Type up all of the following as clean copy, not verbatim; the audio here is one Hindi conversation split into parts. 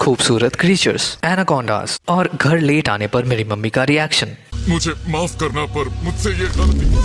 खूबसूरत क्रीचर्स, एनाकोंडास और घर लेट आने पर मेरी मम्मी का रिएक्शन। मुझे माफ करना पर मुझसे ये गलती।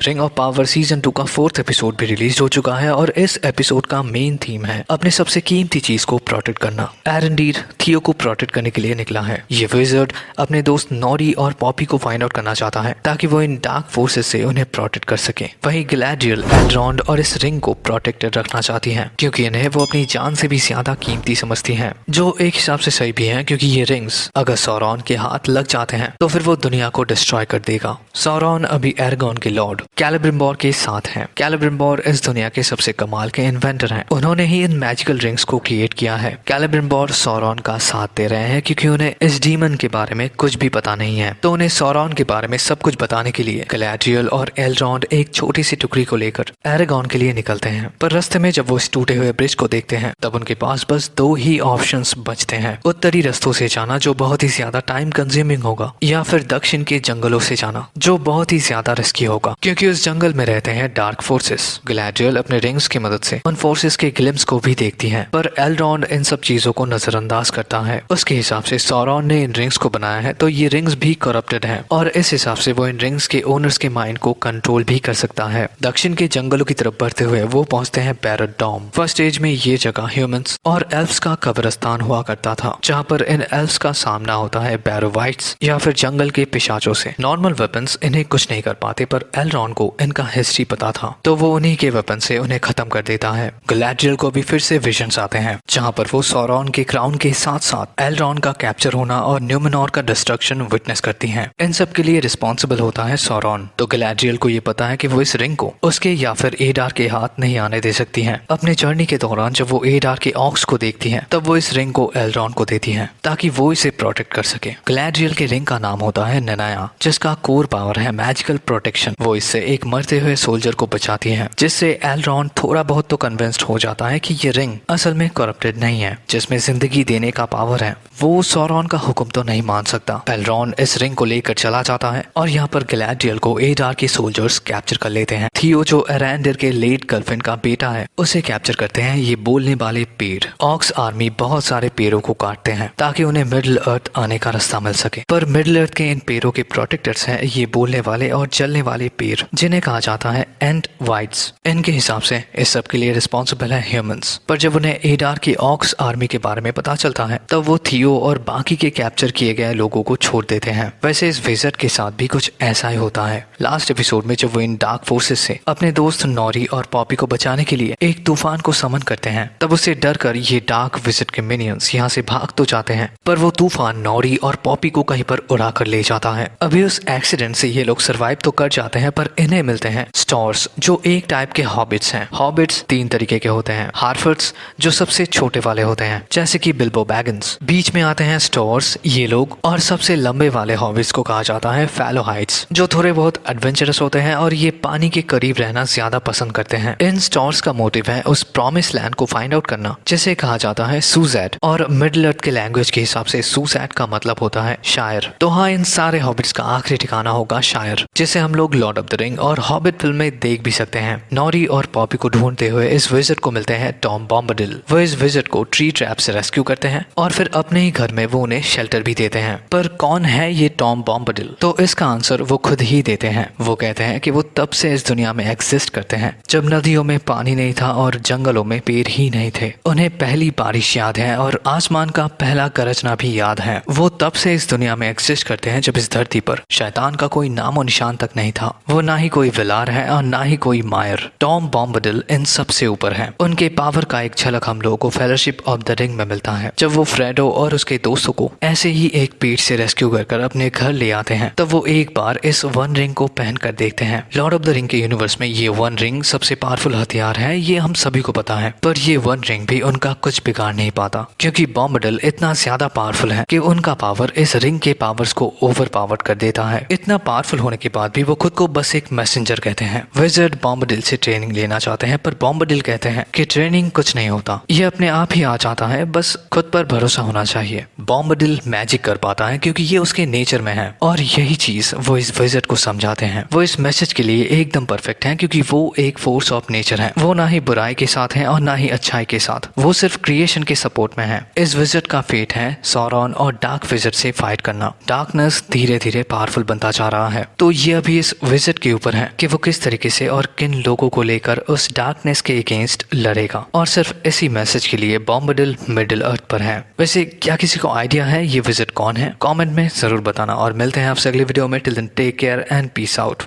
रिंग ऑफ पावर सीजन 2 का 4th एपिसोड भी रिलीज हो चुका है और इस एपिसोड का मेन थीम है अपने सबसे कीमती चीज को प्रोटेक्ट करना। एरेंडीर थियो को प्रोटेक्ट करने के लिए निकला है। ये विज़र्ड अपने दोस्त नॉरी और पॉपी को फाइंड आउट करना चाहता है ताकि वो इन डार्क फोर्सेस से उन्हें प्रोटेक्ट कर सके। वहीं गैलाड्रियल एल्रॉन्ड और इस रिंग को प्रोटेक्टेड रखना चाहती है क्योंकि इन्हें वो अपनी जान से भी ज्यादा कीमती समझती है, जो एक हिसाब से सही भी है क्योंकि ये रिंग्स अगर सौरॉन के हाथ लग जाते हैं तो फिर वो दुनिया को डिस्ट्रॉय कर देगा। सौरॉन अभी एरागॉन के लॉर्ड कैलिब्रिम्बोर के साथ हैं। कैलिब्रिम्बोर इस दुनिया के सबसे कमाल के इन्वेंटर हैं। उन्होंने ही इन मैजिकल रिंग्स को क्रिएट किया है। कैलिब्रिम्बोर सौरॉन का साथ दे रहे हैं क्योंकि उन्हें इस डीमन के बारे में कुछ भी पता नहीं है, तो उन्हें सौरॉन के बारे में सब कुछ बताने के लिए गैलाड्रियल और एल्रॉन्ड एक छोटी सी टुकड़ी को लेकर एरागॉन के लिए निकलते हैं। पर रास्ते में जब वो इस टूटे हुए ब्रिज को देखते हैं तब उनके पास बस 2 ही ऑप्शंस बचते हैं, उत्तरी रस्तों से जाना जो बहुत ही ज्यादा टाइम कंज्यूमिंग होगा या फिर दक्षिण के जंगलों से जाना जो बहुत ही ज्यादा रिस्की होगा क्योंकि उस जंगल में रहते हैं डार्क फोर्सेस। गैलाड्रियल अपने रिंग्स की मदद से उन फोर्सेस के ग्लिम्स को भी देखती है, पर एल्रॉन्ड इन सब चीजों को नजरअंदाज करता है। उसके हिसाब से सौरॉन ने इन रिंग्स को बनाया है तो ये रिंग्स भी करप्टेड हैं और इस हिसाब से वो इन रिंग्स के ओनर्स के माइंड को कंट्रोल भी कर सकता है। दक्षिण के जंगलों की तरफ बढ़ते हुए वो पहुंचते हैं बैरोडॉम। फर्स्ट स्टेज में ये जगह ह्यूमंस और एल्फ्स का कब्रिस्तान हुआ करता था, जहाँ पर इन एल्फ्स का सामना होता है बैरोवाइट्स या फिर जंगल के पिशाचों से। नॉर्मल वेपन्स इन्हें कुछ नहीं कर पाते, पर एल्रॉन्ड को इनका हिस्ट्री पता था तो वो उन्हीं के वेपन से उन्हें खत्म कर देता है। गैलाड्रियल को भी फिर से विजन्स आते हैं जहां पर वो सौरॉन के क्राउन के साथ साथ एल्रॉन्ड का कैप्चर होना और न्यूमेनॉर का डिस्ट्रक्शन विटनेस करती हैं। इन सब के लिए रिस्पॉन्सिबल होता है सौरॉन। तो गैलाड्रियल को ये पता है कि वो इस रिंग को उसके या फिर एडार के हाथ नहीं आने दे सकती है। अपने जर्नी के दौरान जब वो एडार के ऑक्स को देखती है तब वो इस रिंग को एल्रॉन्ड को देती है ताकि वो इसे प्रोटेक्ट कर सके। गैलाड्रियल के रिंग का नाम होता है ननाया, जिसका कोर पावर है मैजिकल प्रोटेक्शन। वो इससे एक मरते हुए सोल्जर को बचाती है, जिससे एल्रॉन्ड थोड़ा बहुत तो कन्विंस्ड हो जाता है कि ये रिंग असल में करप्टेड नहीं है, जिसमें जिंदगी देने का पावर है। वो सौरॉन का हुक्म तो नहीं मान सकता। एल्रॉन्ड इस रिंग को लेकर चला जाता है और यहाँ पर गैलाड्रियल को एडार के सोल्जर्स कैप्चर कर लेते हैं। थियो जो एरेंडीर के लेट गर्लफ्रेंड का बेटा है उसे कैप्चर करते हैं ये बोलने वाले पेड़। ऑक्स आर्मी बहुत सारे पेड़ों को काटते हैं ताकि उन्हें मिडिल अर्थ आने का रास्ता मिल सके, पर मिडिल अर्थ के इन पेड़ों के प्रोटेक्टर्स हैं ये बोलने वाले और जलने वाले पेड़, जिन्हें कहा जाता है एंट वाइट्स। इनके हिसाब से इस सब के लिए रिस्पॉन्सिबल है ह्यूमंस। पर जब उन्हें एडार की ऑक्स आर्मी के बारे में पता चलता है तब वो थियो और बाकी के कैप्चर किए गए लोगों को छोड़ देते हैं। वैसे इस विज़र्ड के साथ भी कुछ ऐसा ही होता है। लास्ट एपिसोड में जब वो इन डार्क फोर्सेस से अपने दोस्त नॉरी और पॉपी को बचाने के लिए एक तूफान को समन करते हैं तब उससे डर कर ये डार्क विज़र्ड के मिनियंस यहाँ से भाग तो जाते हैं, पर वो तूफान नॉरी और पॉपी को कहीं पर उड़ा कर ले जाता है। अभी उस एक्सीडेंट से ये लोग सर्वाइव तो कर जाते हैं, पर इन्हें मिलते हैं स्टॉर्स जो एक टाइप के हॉबिट्स हैं। हॉबिट्स 3 तरीके के होते हैं। हार्फर्ड्स जो सबसे छोटे वाले होते हैं जैसे कि बिल्बो बैगन्स, बीच में आते हैं स्टोर्स ये लोग, और सबसे लंबे वाले हॉबिट्स को कहा जाता है फैलोहाइट्स जो थोड़े बहुत एडवेंचरस होते हैं और ये पानी के करीब रहना ज्यादा पसंद करते हैं। इन स्टोर्स का मोटिव है उस प्रॉमिस लैंड को फाइंड आउट करना जिसे कहा जाता है सूजैट, और मिडिल अर्थ के लैंग्वेज के हिसाब से सूजैट का मतलब होता है शायर। तो हाँ, इन सारे हॉबिट्स का आखिरी ठिकाना होगा शायर, जिसे हम लोग लॉर्ड ऑफ द रिंग और हॉबिट फिल्म में देख भी सकते हैं। नॉरी और पॉपी को ढूंढते हुए इस विज़र्ड को मिलते हैं टॉम बॉम्बाडिल। वो इस विज़र्ड को ट्री ट्रैप से रेस्क्यू करते हैं और फिर अपने ही घर में वो उन्हें शेल्टर भी देते हैं। पर कौन है ये टॉम बॉम्बाडिल? तो इसका आंसर वो खुद ही देते हैं। वो कहते हैं कि वो तब से इस दुनिया में एग्जिस्ट करते हैं जब नदियों में पानी नहीं था और जंगलों में पेड़ ही नहीं थे। उन्हें पहली बारिश याद है और आसमान का पहला गरजना भी याद है। वो तब से इस दुनिया में एग्जिस्ट करते हैं जब इस धरती पर शैतान का कोई नामो निशान तक नहीं था। वो ना ही कोई विलार है और ना ही कोई मायर। टॉम बॉम्बाडिल इन सबसे ऊपर है। उनके पावर का एक झलक हम लोगों को फेलोशिप ऑफ द रिंग में मिलता है जब वो फ्रेडो और उसके दोस्तों को ऐसे ही एक पेड़ से रेस्क्यू कर अपने घर ले आते हैं। तब वो एक बार इस वन रिंग को पहन कर देखते हैं। लॉर्ड ऑफ द रिंग के यूनिवर्स में ये वन रिंग सबसे पावरफुल हथियार है, ये हम सभी को पता है, पर ये वन रिंग भी उनका कुछ बिगाड़ नहीं पाता क्योंकि बॉम्बाडिल इतना ज्यादा पावरफुल है कि उनका पावर इस रिंग के पावर्स को ओवर पावर्ड कर देता है। इतना पावरफुल होने के बाद भी वो खुद को बस एक मैसेंजर कहते हैं। विज़ार्ड बॉम्बडिल से ट्रेनिंग लेना चाहते हैं, पर बॉम्बडिल कहते हैं कि ट्रेनिंग कुछ नहीं होता, ये अपने आप ही आ जाता है, बस खुद पर भरोसा होना चाहिए। बॉम्बडिल मैजिक कर पाता है क्योंकि ये उसके नेचर में है, और यही चीज वो इस विज़ार्ड को समझाते हैं। वो इस मैसेज के लिए एकदम परफेक्ट हैं क्योंकि वो एक फोर्स ऑफ नेचर है। वो ना ही बुराई के साथ हैं और ना ही अच्छाई के साथ, वो सिर्फ क्रिएशन के सपोर्ट में है। इस विज़ार्ड का फेट है सौरॉन और डार्क विज़ार्ड से फाइट करना। डार्कनेस धीरे धीरे पावरफुल बनता जा रहा है, तो ये अभी इस विज़ार्ड के ऊपर है कि वो किस तरीके से और किन लोगों को लेकर उस डार्कनेस के अगेंस्ट लड़ेगा। और सिर्फ इसी मैसेज के लिए बॉम्बडिल मिडिल अर्थ पर है। वैसे क्या किसी को आइडिया है ये विज़ार्ड कौन है? कमेंट में जरूर बताना, और मिलते हैं आपसे अगले वीडियो में। Till then take care and peace out.